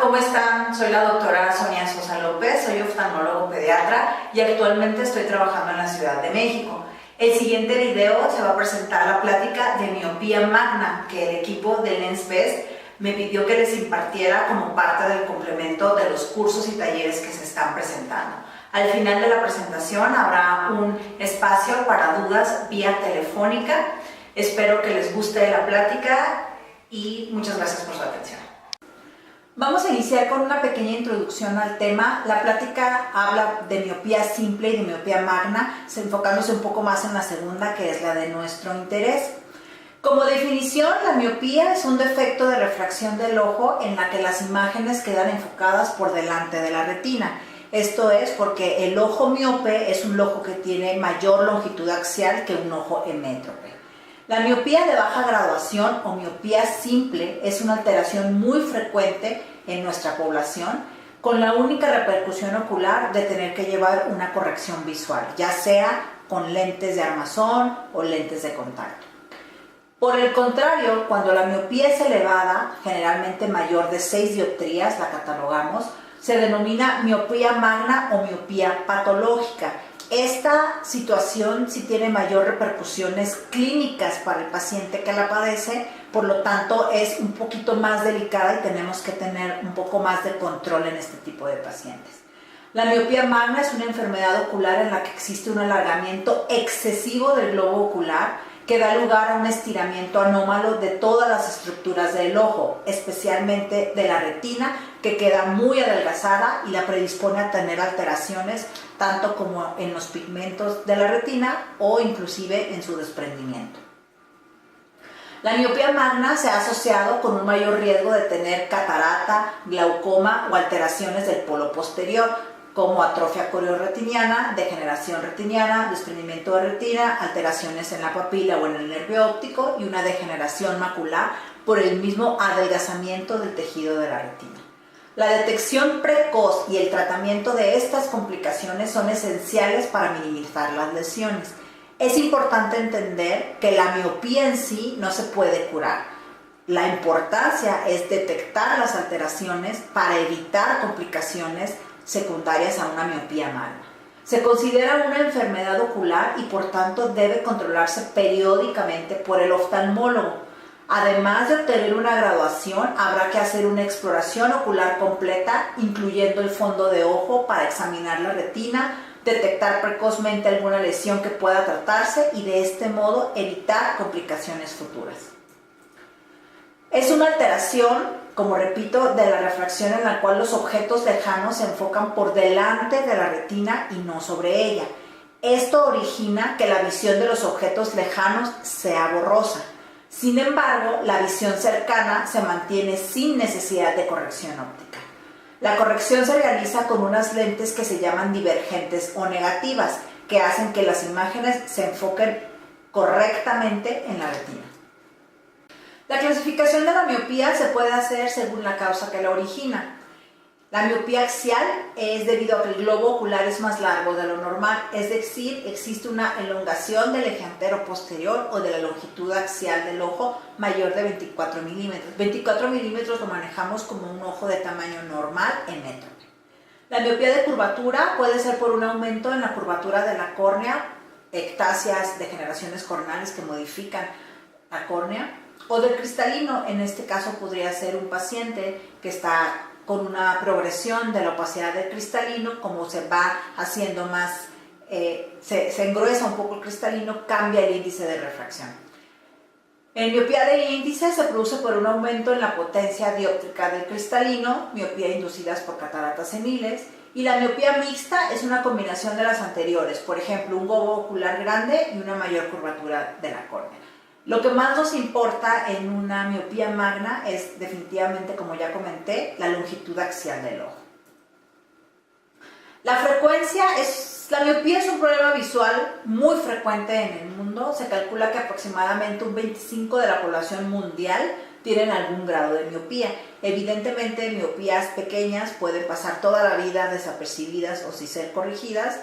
¿cómo están? Soy la doctora Sonia Sosa López, soy oftalmólogo pediatra y actualmente estoy trabajando en la Ciudad de México. El siguiente video se va a presentar la plática de miopía magna que el equipo de LensBest me pidió que les impartiera como parte del complemento de los cursos y talleres que se están presentando. Al final de la presentación habrá un espacio para dudas vía telefónica. Espero que les guste la plática y muchas gracias por su atención. Vamos a iniciar con una pequeña introducción al tema. La plática habla de miopía simple y de miopía magna, enfocándose un poco más en la segunda, que es la de nuestro interés. Como definición, la miopía es un defecto de refracción del ojo en la que las imágenes quedan enfocadas por delante de la retina. Esto es porque el ojo miope es un ojo que tiene mayor longitud axial que un ojo emétrope. La miopía de baja graduación o miopía simple es una alteración muy frecuente en nuestra población, con la única repercusión ocular de tener que llevar una corrección visual, ya sea con lentes de armazón o lentes de contacto. Por el contrario, cuando la miopía es elevada, generalmente mayor de 6 dioptrías, la catalogamos, se denomina miopía magna o miopía patológica. Esta situación sí tiene mayor repercusiones clínicas para el paciente que la padece, por lo tanto es un poquito más delicada y tenemos que tener un poco más de control en este tipo de pacientes. La miopía magna es una enfermedad ocular en la que existe un alargamiento excesivo del globo ocular que da lugar a un estiramiento anómalo de todas las estructuras del ojo, especialmente de la retina, que queda muy adelgazada y la predispone a tener alteraciones tanto como en los pigmentos de la retina o inclusive en su desprendimiento. La miopía magna se ha asociado con un mayor riesgo de tener catarata, glaucoma o alteraciones del polo posterior, como atrofia corioretiniana, degeneración retiniana, desprendimiento de retina, alteraciones en la papila o en el nervio óptico y una degeneración macular por el mismo adelgazamiento del tejido de la retina. La detección precoz y el tratamiento de estas complicaciones son esenciales para minimizar las lesiones. Es importante entender que la miopía en sí no se puede curar. La importancia es detectar las alteraciones para evitar complicaciones secundarias a una miopía magna. Se considera una enfermedad ocular y por tanto debe controlarse periódicamente por el oftalmólogo. Además de obtener una graduación, habrá que hacer una exploración ocular completa, incluyendo el fondo de ojo para examinar la retina, detectar precozmente alguna lesión que pueda tratarse y de este modo evitar complicaciones futuras. Es una alteración, como repito, de la refracción en la cual los objetos lejanos se enfocan por delante de la retina y no sobre ella. Esto origina que la visión de los objetos lejanos sea borrosa. Sin embargo, la visión cercana se mantiene sin necesidad de corrección óptica. La corrección se realiza con unas lentes que se llaman divergentes o negativas, que hacen que las imágenes se enfoquen correctamente en la retina. La clasificación de la miopía se puede hacer según la causa que la origina. La miopía axial es debido a que el globo ocular es más largo de lo normal, es decir, existe una elongación del eje antero posterior o de la longitud axial del ojo mayor de 24 milímetros. 24 milímetros lo manejamos como un ojo de tamaño normal emétrope. La miopía de curvatura puede ser por un aumento en la curvatura de la córnea, ectasias, degeneraciones corneales que modifican la córnea, o del cristalino. En este caso podría ser un paciente que está con una progresión de la opacidad del cristalino, como se va haciendo más, se engruesa un poco el cristalino, cambia el índice de refracción. En miopía de índice se produce por un aumento en la potencia dióptrica del cristalino, miopía inducidas por cataratas seniles, y la miopía mixta es una combinación de las anteriores, por ejemplo, un globo ocular grande y una mayor curvatura de la córnea. Lo que más nos importa en una miopía magna es definitivamente, como ya comenté, la longitud axial del ojo. La miopía es un problema visual muy frecuente en el mundo. Se calcula que aproximadamente un 25% de la población mundial tienen algún grado de miopía. Evidentemente, miopías pequeñas pueden pasar toda la vida desapercibidas o sin ser corregidas,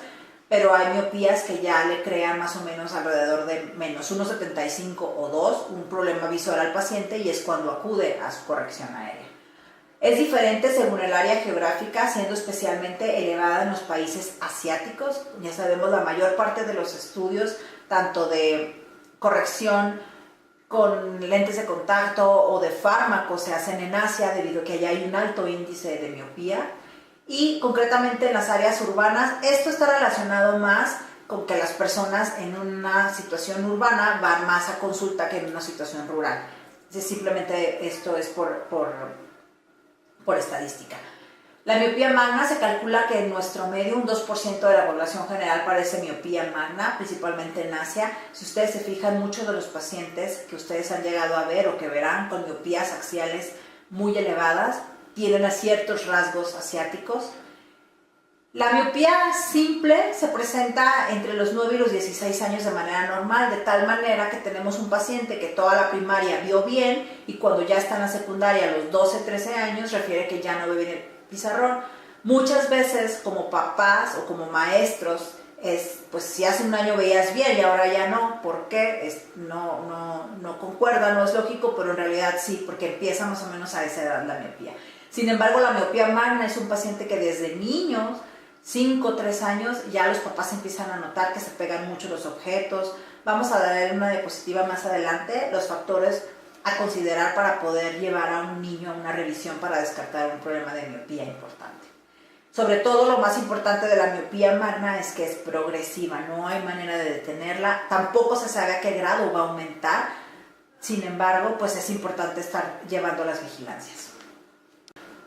pero hay miopías que ya le crean más o menos alrededor de menos 1,75 o 2, un problema visual al paciente, y es cuando acude a su corrección aérea. Es diferente según el área geográfica, siendo especialmente elevada en los países asiáticos. Ya sabemos, la mayor parte de los estudios, tanto de corrección con lentes de contacto o de fármacos, se hacen en Asia debido a que allá hay un alto índice de miopía. Y concretamente en las áreas urbanas, esto está relacionado más con que las personas en una situación urbana van más a consulta que en una situación rural. Simplemente esto es por estadística. La miopía magna se calcula que en nuestro medio un 2% de la población general padece miopía magna, principalmente en Asia. Si ustedes se fijan, muchos de los pacientes que ustedes han llegado a ver o que verán con miopías axiales muy elevadas tienen ciertos rasgos asiáticos. La miopía simple se presenta entre los 9 y los 16 años de manera normal, de tal manera que tenemos un paciente que toda la primaria vio bien y cuando ya está en la secundaria a los 12, 13 años refiere que ya no ve bien el pizarrón. Muchas veces como papás o como maestros, pues si hace un año veías bien y ahora ya no, ¿por qué? No concuerda, no es lógico, pero en realidad sí, porque empieza más o menos a esa edad la miopía. Sin embargo, la miopía magna es un paciente que desde niños, 5 o 3 años, ya los papás empiezan a notar que se pegan mucho los objetos. Vamos a dar una diapositiva más adelante, los factores a considerar para poder llevar a un niño a una revisión para descartar un problema de miopía importante. Sobre todo, lo más importante de la miopía magna es que es progresiva, no hay manera de detenerla, tampoco se sabe a qué grado va a aumentar, sin embargo, pues es importante estar llevando las vigilancias.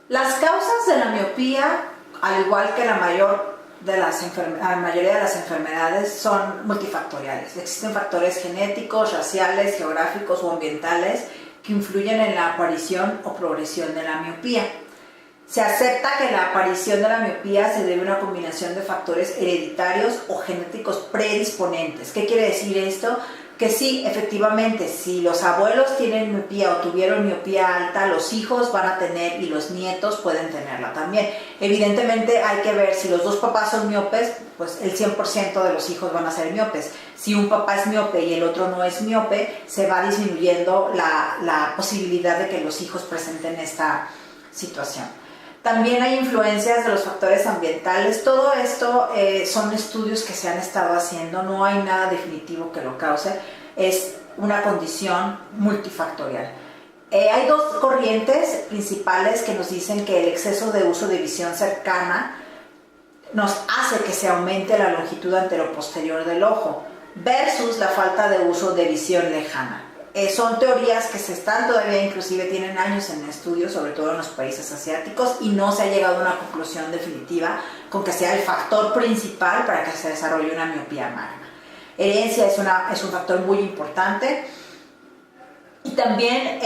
Las causas de la miopía, al igual que la mayoría de las enfermedades, son multifactoriales. Existen factores genéticos, raciales, geográficos o ambientales que influyen en la aparición o progresión de la miopía. Se acepta que la aparición de la miopía se debe a una combinación de factores hereditarios o genéticos predisponentes. ¿Qué quiere decir esto? Que sí, efectivamente, si los abuelos tienen miopía o tuvieron miopía alta, los hijos van a tener y los nietos pueden tenerla también. Evidentemente hay que ver, si los dos papás son miopes, pues el 100% de los hijos van a ser miopes. Si un papá es miope y el otro no es miope, se va disminuyendo la posibilidad de que los hijos presenten esta situación. También hay influencias de los factores ambientales. Todo esto son estudios que se han estado haciendo, no hay nada definitivo que lo cause, es una condición multifactorial. Hay dos corrientes principales que nos dicen que el exceso de uso de visión cercana nos hace que se aumente la longitud anteroposterior del ojo versus la falta de uso de visión lejana. Son teorías que se están todavía, inclusive tienen años en estudio, sobre todo en los países asiáticos, y no se ha llegado a una conclusión definitiva con que sea el factor principal para que se desarrolle una miopía magna. Herencia es un factor muy importante. Y también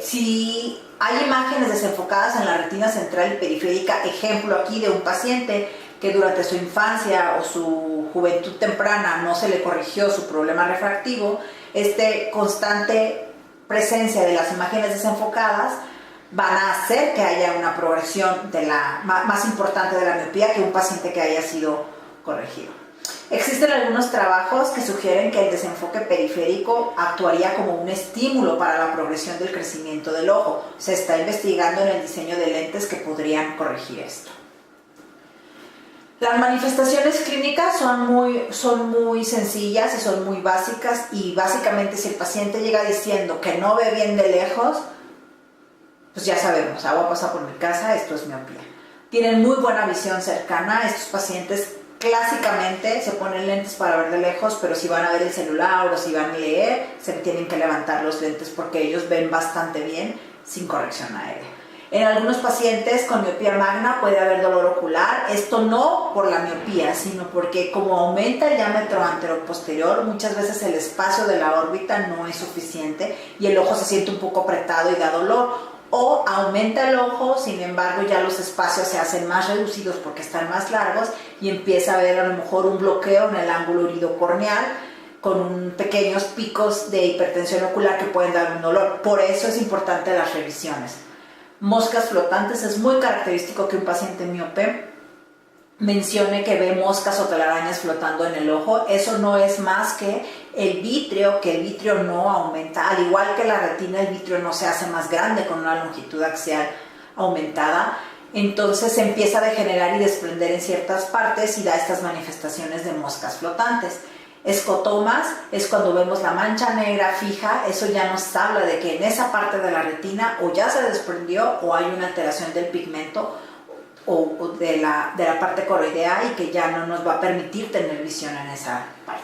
si hay imágenes desenfocadas en la retina central y periférica, ejemplo aquí de un paciente que durante su infancia o su juventud temprana no se le corrigió su problema refractivo, constante presencia de las imágenes desenfocadas van a hacer que haya una progresión más importante de la miopía que un paciente que haya sido corregido. Existen algunos trabajos que sugieren que el desenfoque periférico actuaría como un estímulo para la progresión del crecimiento del ojo. Se está investigando en el diseño de lentes que podrían corregir esto. Las manifestaciones clínicas son muy sencillas y son muy básicas, y básicamente si el paciente llega diciendo que no ve bien de lejos, pues ya sabemos, agua pasa por mi casa, esto es miopía. Tienen muy buena visión cercana, estos pacientes clásicamente se ponen lentes para ver de lejos, pero si van a ver el celular o si van a leer, se tienen que levantar los lentes porque ellos ven bastante bien sin corrección aérea. En algunos pacientes con miopía magna puede haber dolor ocular, esto no por la miopía, sino porque como aumenta el diámetro anteroposterior, muchas veces el espacio de la órbita no es suficiente y el ojo se siente un poco apretado y da dolor. O aumenta el ojo, sin embargo ya los espacios se hacen más reducidos porque están más largos y empieza a haber a lo mejor un bloqueo en el ángulo iridocorneal con pequeños picos de hipertensión ocular que pueden dar un dolor. Por eso es importante las revisiones. Moscas flotantes, es muy característico que un paciente miope mencione que ve moscas o telarañas flotando en el ojo. Eso no es más que el vitrio no aumenta, al igual que la retina, el vitrio no se hace más grande con una longitud axial aumentada, entonces se empieza a degenerar y desprender en ciertas partes y da estas manifestaciones de moscas flotantes. Escotomas es cuando vemos la mancha negra fija, eso ya nos habla de que en esa parte de la retina o ya se desprendió o hay una alteración del pigmento o de la parte coroidea y que ya no nos va a permitir tener visión en esa parte.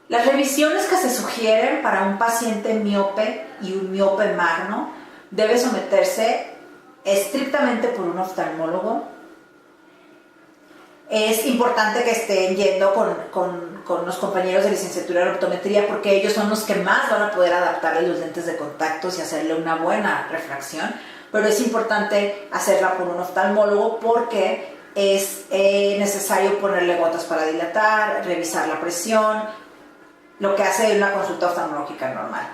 Las revisiones que se sugieren para un paciente miope y un miope magno debe someterse estrictamente por un oftalmólogo. Es importante que estén yendo con los compañeros de licenciatura en optometría porque ellos son los que más van a poder adaptarle los lentes de contactos y hacerle una buena refracción, pero es importante hacerla por un oftalmólogo porque es necesario ponerle gotas para dilatar, revisar la presión, lo que hace una consulta oftalmológica normal.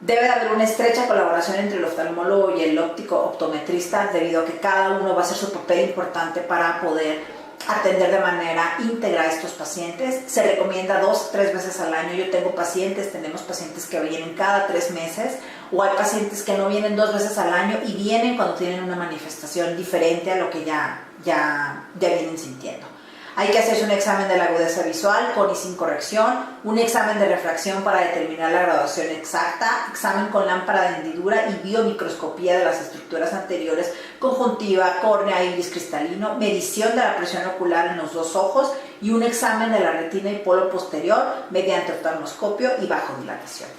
Debe de haber una estrecha colaboración entre el oftalmólogo y el óptico optometrista debido a que cada uno va a hacer su papel importante para poder atender de manera íntegra a estos pacientes. Se recomienda 2 o 3 veces al año. Yo tenemos pacientes que vienen cada 3 meses o hay pacientes que no vienen 2 veces al año y vienen cuando tienen una manifestación diferente a lo que ya vienen sintiendo. Hay que hacerse un examen de la agudeza visual con y sin corrección, un examen de refracción para determinar la graduación exacta, examen con lámpara de hendidura y biomicroscopía de las estructuras anteriores, conjuntiva, córnea, iris cristalino, medición de la presión ocular en los 2 ojos y un examen de la retina y polo posterior mediante oftalmoscopio y bajo dilatación.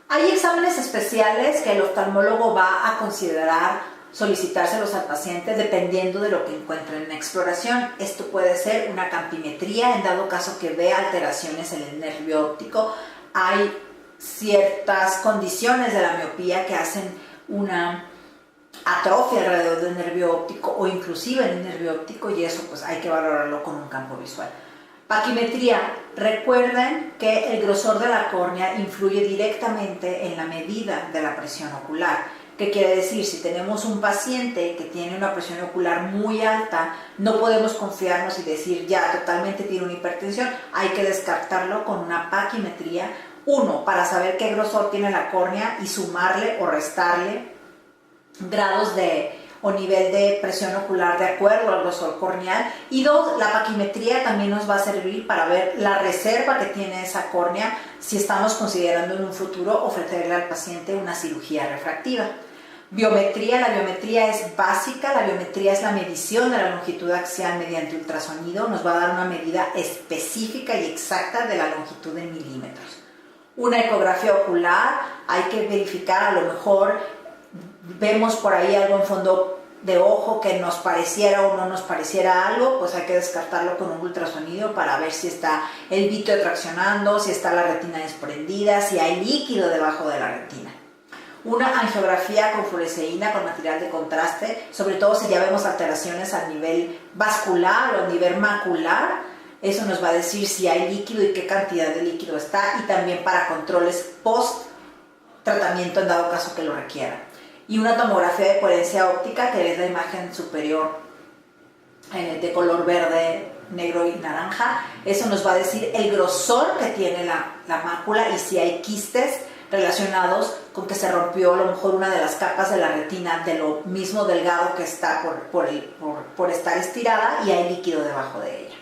Hay exámenes especiales que el oftalmólogo va a considerar solicitárselos al paciente dependiendo de lo que encuentre en la exploración. Esto puede ser una campimetría en dado caso que vea alteraciones en el nervio óptico. Hay ciertas condiciones de la miopía que hacen una atrofia alrededor del nervio óptico o inclusive en el nervio óptico y eso pues hay que valorarlo con un campo visual. Paquimetría. Recuerden que el grosor de la córnea influye directamente en la medida de la presión ocular. ¿Qué quiere decir? Si tenemos un paciente que tiene una presión ocular muy alta, no podemos confiarnos y decir ya totalmente tiene una hipertensión. Hay que descartarlo con una paquimetría. 1, para saber qué grosor tiene la córnea y sumarle o restarle grados o nivel de presión ocular de acuerdo al grosor corneal. Y 2, la paquimetría también nos va a servir para ver la reserva que tiene esa córnea si estamos considerando en un futuro ofrecerle al paciente una cirugía refractiva. Biometría. La biometría es básica, la biometría es la medición de la longitud axial mediante ultrasonido, nos va a dar una medida específica y exacta de la longitud en milímetros. Una ecografía ocular, hay que verificar, a lo mejor vemos por ahí algo en fondo de ojo que nos pareciera o no nos pareciera algo, pues hay que descartarlo con un ultrasonido para ver si está el vítreo traccionando, si está la retina desprendida, si hay líquido debajo de la retina. Una angiografía con fluoresceína con material de contraste, sobre todo si ya vemos alteraciones a nivel vascular o a nivel macular, eso nos va a decir si hay líquido y qué cantidad de líquido está, y también para controles post tratamiento en dado caso que lo requiera. Y una tomografía de coherencia óptica, que es la imagen superior de color verde, negro y naranja. Eso nos va a decir el grosor que tiene la mácula y si hay quistes relacionados con que se rompió a lo mejor una de las capas de la retina de lo mismo delgado que está por estar estirada y hay líquido debajo de ella.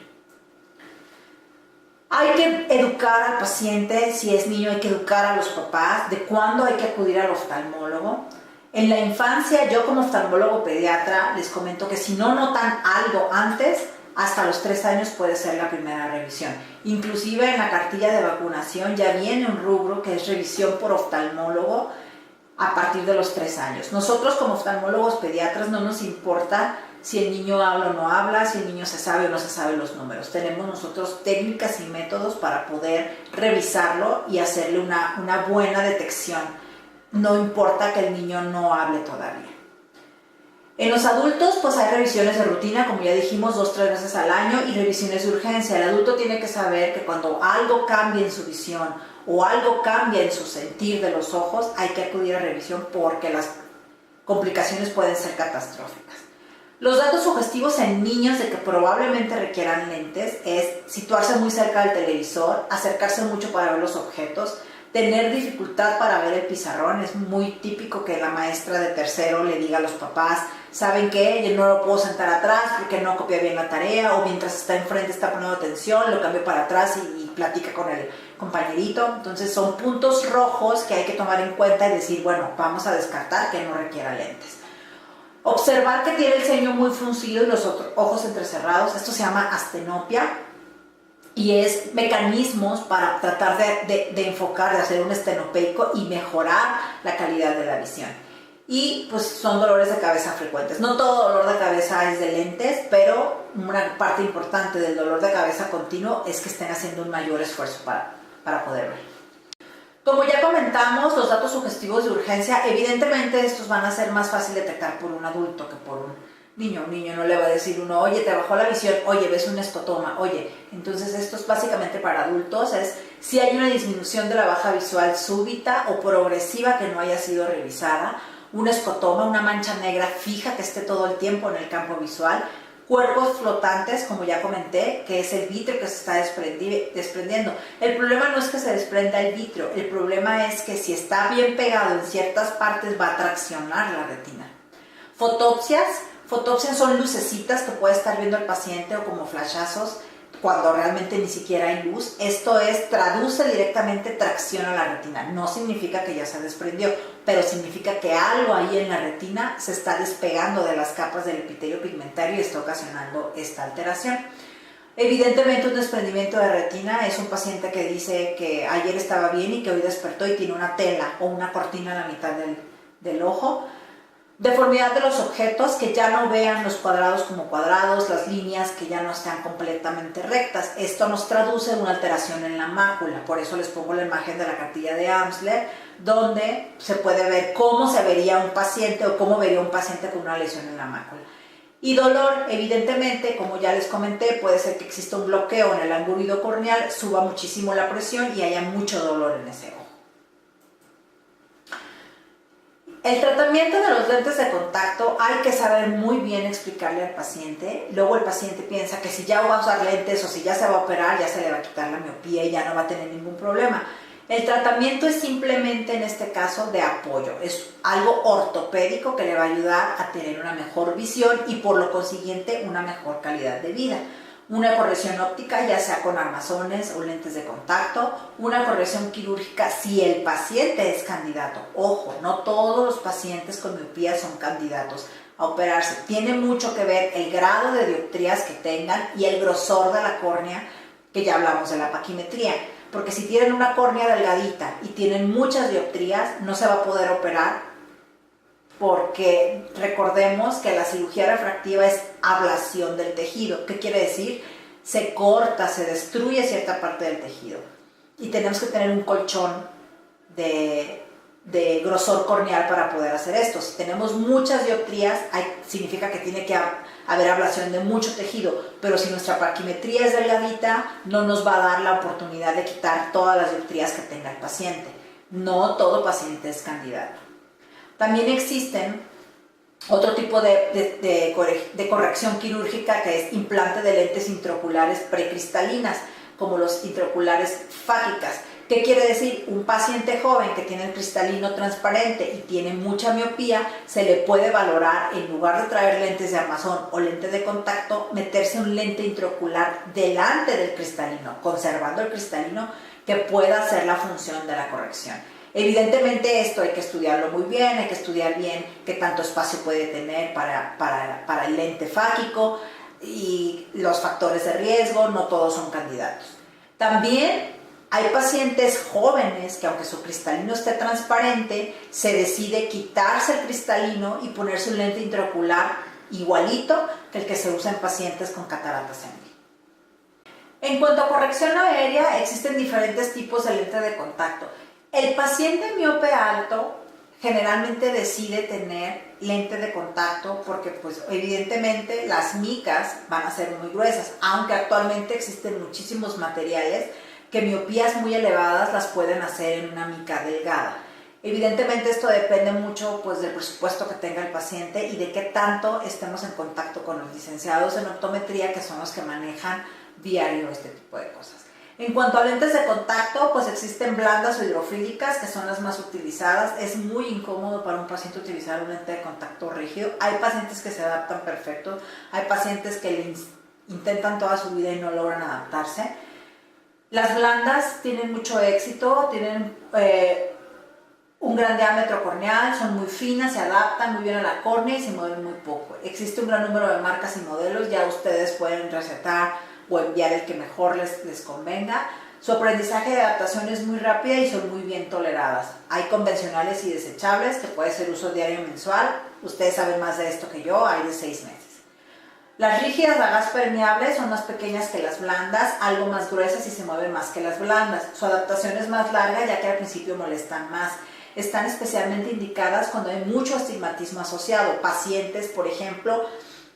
Hay que educar al paciente, si es niño hay que educar a los papás de cuándo hay que acudir al oftalmólogo. En la infancia, yo como oftalmólogo pediatra les comento que si no notan algo antes, hasta los 3 años puede ser la primera revisión. Inclusive en la cartilla de vacunación ya viene un rubro que es revisión por oftalmólogo a partir de los 3 años. Nosotros como oftalmólogos pediatras no nos importa si el niño habla o no habla, si el niño se sabe o no se sabe los números. Tenemos nosotros técnicas y métodos para poder revisarlo y hacerle una buena detección. No importa que el niño no hable todavía. En los adultos, pues hay revisiones de rutina, como ya dijimos, 2 o 3 veces al año y revisiones de urgencia. El adulto tiene que saber que cuando algo cambia en su visión o algo cambia en su sentir de los ojos, hay que acudir a revisión porque las complicaciones pueden ser catastróficas. Los datos sugestivos en niños de que probablemente requieran lentes es situarse muy cerca del televisor, acercarse mucho para ver los objetos, Tener dificultad para ver el pizarrón, es muy típico que la maestra de tercero le diga a los papás, ¿saben qué? Yo no lo puedo sentar atrás porque no copia bien la tarea, o mientras está enfrente está poniendo atención, lo cambio para atrás y platica con el compañerito. Entonces son puntos rojos que hay que tomar en cuenta y decir, bueno, vamos a descartar que no requiera lentes. Observar que tiene el ceño muy fruncido y los ojos entrecerrados, esto se llama astenopia. Y es mecanismos para tratar de enfocar, de hacer un estenopeico y mejorar la calidad de la visión. Y pues son dolores de cabeza frecuentes. No todo dolor de cabeza es de lentes, pero una parte importante del dolor de cabeza continuo es que estén haciendo un mayor esfuerzo para poder ver. Como ya comentamos, los datos sugestivos de urgencia, evidentemente estos van a ser más fácil de detectar por un adulto que por un niño. Un niño no le va a decir uno, oye, te bajó la visión, oye, ves un escotoma, oye. Entonces esto es básicamente para adultos, es si hay una disminución de la baja visual súbita o progresiva que no haya sido revisada, un escotoma, una mancha negra fija que esté todo el tiempo en el campo visual, cuerpos flotantes, como ya comenté, que es el vítreo que se está desprendiendo. El problema no es que se desprenda el vítreo, el problema es que si está bien pegado en ciertas partes va a traccionar la retina. Fotopsias son lucecitas que puede estar viendo el paciente o como flashazos cuando realmente ni siquiera hay luz. Esto es, traduce directamente tracción a la retina. No significa que ya se desprendió, pero significa que algo ahí en la retina se está despegando de las capas del epitelio pigmentario y está ocasionando esta alteración. Evidentemente un desprendimiento de retina es un paciente que dice que ayer estaba bien y que hoy despertó y tiene una tela o una cortina a la mitad del ojo. Deformidad de los objetos, que ya no vean los cuadrados como cuadrados, las líneas que ya no están completamente rectas. Esto nos traduce una alteración en la mácula, por eso les pongo la imagen de la cartilla de Amsler, donde se puede ver cómo se vería un paciente o cómo vería un paciente con una lesión en la mácula. Y dolor, evidentemente, como ya les comenté, puede ser que exista un bloqueo en el ángulo corneal, suba muchísimo la presión y haya mucho dolor en ese ojo. El tratamiento de los lentes de contacto hay que saber muy bien explicarle al paciente. Luego el paciente piensa que si ya va a usar lentes o si ya se va a operar, ya se le va a quitar la miopía y ya no va a tener ningún problema. El tratamiento es simplemente en este caso de apoyo. Es algo ortopédico que le va a ayudar a tener una mejor visión y por lo consiguiente una mejor calidad de vida. Una corrección óptica, ya sea con armazones o lentes de contacto, una corrección quirúrgica si el paciente es candidato. Ojo, no todos los pacientes con miopía son candidatos a operarse. Tiene mucho que ver el grado de dioptrías que tengan y el grosor de la córnea, que ya hablamos de la paquimetría. Porque si tienen una córnea delgadita y tienen muchas dioptrías, no se va a poder operar, porque recordemos que la cirugía refractiva es ablación del tejido. ¿Qué quiere decir? Se corta, se destruye cierta parte del tejido y tenemos que tener un colchón de grosor corneal para poder hacer esto. Si tenemos muchas dioptrías, significa que tiene que haber ablación de mucho tejido, pero si nuestra paquimetría es delgadita, no nos va a dar la oportunidad de quitar todas las dioptrías que tenga el paciente. No todo paciente es candidato. También existen otro tipo de corrección quirúrgica, que es implante de lentes intraoculares precristalinas, como los intraoculares fágicas. ¿Qué quiere decir? Un paciente joven que tiene el cristalino transparente y tiene mucha miopía, se le puede valorar, en lugar de traer lentes de armazón o lentes de contacto, meterse un lente intraocular delante del cristalino, conservando el cristalino, que pueda hacer la función de la corrección. Evidentemente esto hay que estudiarlo muy bien, hay que estudiar bien qué tanto espacio puede tener para el lente fágico y los factores de riesgo. No todos son candidatos. También hay pacientes jóvenes que, aunque su cristalino esté transparente, se decide quitarse el cristalino y ponerse un lente intraocular igualito que el que se usa en pacientes con cataratas en. En cuanto a corrección aérea, existen diferentes tipos de lente de contacto. El paciente miope alto generalmente decide tener lente de contacto porque pues evidentemente las micas van a ser muy gruesas, aunque actualmente existen muchísimos materiales que miopías muy elevadas las pueden hacer en una mica delgada. Evidentemente esto depende mucho pues del presupuesto que tenga el paciente y de qué tanto estemos en contacto con los licenciados en optometría, que son los que manejan diario este tipo de cosas. En cuanto a lentes de contacto, pues existen blandas o hidrofílicas, que son las más utilizadas. Es muy incómodo para un paciente utilizar un lente de contacto rígido. Hay pacientes que se adaptan perfecto, hay pacientes que intentan toda su vida y no logran adaptarse. Las blandas tienen mucho éxito, tienen un gran diámetro corneal, son muy finas, se adaptan muy bien a la córnea y se mueven muy poco. Existe un gran número de marcas y modelos, ya ustedes pueden recetar o enviar el que mejor les convenga. Su aprendizaje de adaptación es muy rápida y son muy bien toleradas. Hay convencionales y desechables, que puede ser uso diario o mensual. Ustedes saben más de esto que yo, hay de 6 meses. Las rígidas a gas permeable son más pequeñas que las blandas, algo más gruesas y se mueven más que las blandas. Su adaptación es más larga, ya que al principio molestan más. Están especialmente indicadas cuando hay mucho astigmatismo asociado. Pacientes, por ejemplo,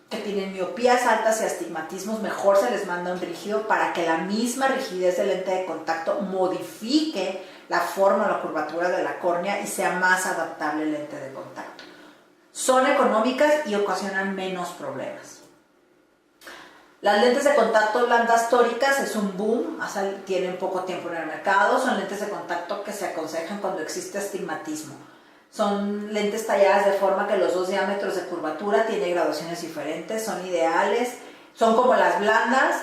que tienen miopías altas y astigmatismos, mejor se les manda un rígido para que la misma rigidez del lente de contacto modifique la forma o la curvatura de la córnea y sea más adaptable el lente de contacto. Son económicas y ocasionan menos problemas. Las lentes de contacto blandas tóricas es un boom, tienen poco tiempo en el mercado, son lentes de contacto que se aconsejan cuando existe astigmatismo. Son lentes talladas de forma que los dos diámetros de curvatura tienen graduaciones diferentes, son ideales, son como las blandas,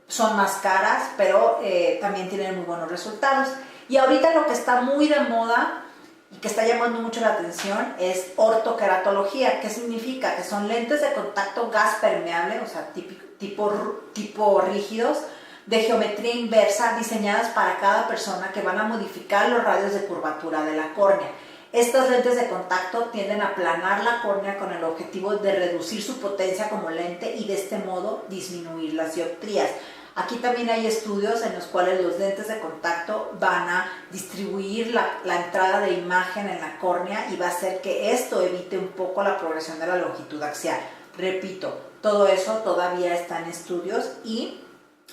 son más caras, pero también tienen muy buenos resultados. Y ahorita lo que está muy de moda y que está llamando mucho la atención es ortoqueratología. ¿Qué significa? Que son lentes de contacto gas permeable, o sea, tipo rígidos, de geometría inversa, diseñadas para cada persona, que van a modificar los radios de curvatura de la córnea. Estas lentes de contacto tienden a aplanar la córnea con el objetivo de reducir su potencia como lente y de este modo disminuir las dioptrías. Aquí también hay estudios en los cuales los lentes de contacto van a distribuir la entrada de imagen en la córnea y va a hacer que esto evite un poco la progresión de la longitud axial. Repito, todo eso todavía está en estudios y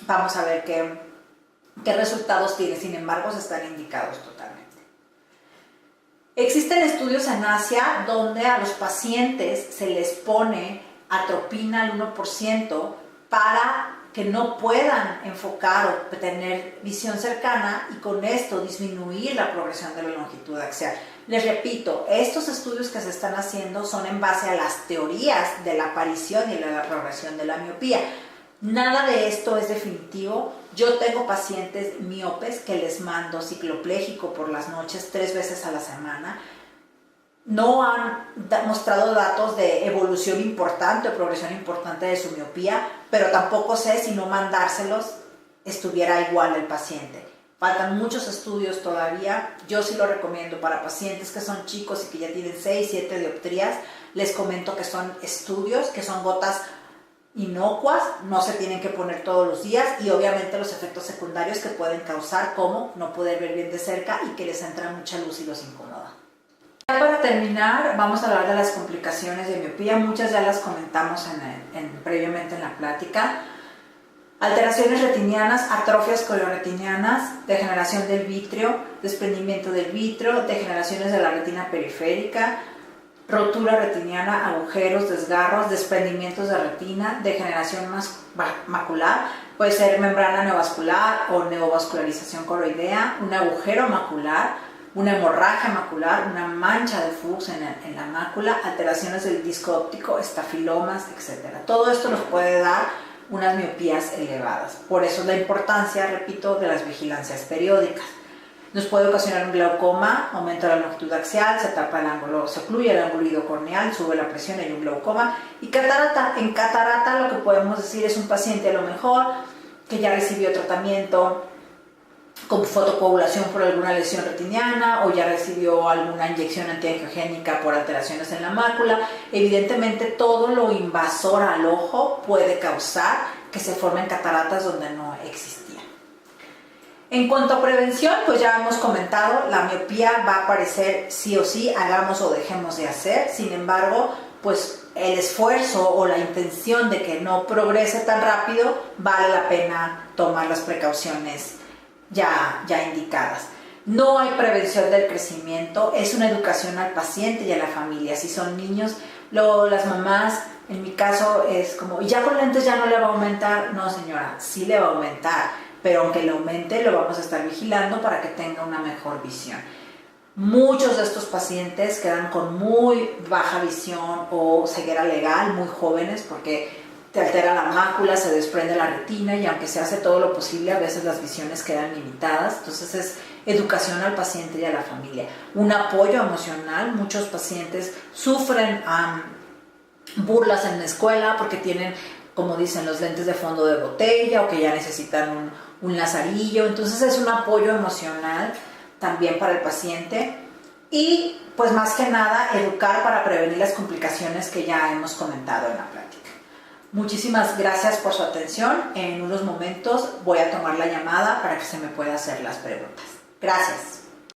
vamos a ver qué resultados tiene. Sin embargo, se están indicados totalmente. Existen estudios en Asia donde a los pacientes se les pone atropina al 1% para que no puedan enfocar o tener visión cercana y con esto disminuir la progresión de la longitud axial. Les repito, estos estudios que se están haciendo son en base a las teorías de la aparición y de la progresión de la miopía. Nada de esto es definitivo. Yo tengo pacientes miopes que les mando ciclopléjico por las noches 3 veces a la semana. No han mostrado datos de evolución importante o progresión importante de su miopía, pero tampoco sé si no mandárselos estuviera igual el paciente. Faltan muchos estudios todavía. Yo sí lo recomiendo para pacientes que son chicos y que ya tienen 6, 7 dioptrías. Les comento que son estudios, que son gotas inocuas, no se tienen que poner todos los días y obviamente los efectos secundarios que pueden causar, como no poder ver bien de cerca y que les entra mucha luz y los incomoda. Ya para terminar, vamos a hablar de las complicaciones de miopía. Muchas ya las comentamos previamente en la plática. Alteraciones retinianas, atrofias coloretinianas, degeneración del vítreo, desprendimiento del vítreo, degeneraciones de la retina periférica, rotura retiniana, agujeros, desgarros, desprendimientos de retina, degeneración macular, puede ser membrana neovascular o neovascularización coroidea, un agujero macular, una hemorragia macular, una mancha de Fuchs en la mácula, alteraciones del disco óptico, estafilomas, etc. Todo esto nos puede dar unas miopías elevadas. Por eso es la importancia, repito, de las vigilancias periódicas. Nos puede ocasionar un glaucoma, aumenta la longitud axial, se tapa el ángulo, se ocluye el ángulo iliocorneal, sube la presión, hay un glaucoma. Y catarata, en catarata lo que podemos decir es un paciente a lo mejor que ya recibió tratamiento con fotocoagulación por alguna lesión retiniana o ya recibió alguna inyección antiangiogénica por alteraciones en la mácula. Evidentemente todo lo invasor al ojo puede causar que se formen cataratas donde no existían. En cuanto a prevención, pues ya hemos comentado, la miopía va a aparecer sí o sí, hagamos o dejemos de hacer. Sin embargo, pues el esfuerzo o la intención de que no progrese tan rápido, vale la pena tomar las precauciones ya indicadas. No hay prevención del crecimiento, es una educación al paciente y a la familia. Si son niños, las mamás, en mi caso es como, ¿ya con lentes ya no le va a aumentar? No señora, sí le va a aumentar, pero aunque le aumente, lo vamos a estar vigilando para que tenga una mejor visión. Muchos de estos pacientes quedan con muy baja visión o ceguera legal, muy jóvenes, porque te altera la mácula, se desprende la retina y aunque se hace todo lo posible, a veces las visiones quedan limitadas. Entonces es educación al paciente y a la familia. Un apoyo emocional. Muchos pacientes sufren burlas en la escuela porque tienen, como dicen, los lentes de fondo de botella o que ya necesitan un lazarillo. Entonces es un apoyo emocional también para el paciente y pues más que nada educar para prevenir las complicaciones que ya hemos comentado en la plática. Muchísimas gracias por su atención. En unos momentos voy a tomar la llamada para que se me pueda hacer las preguntas. Gracias.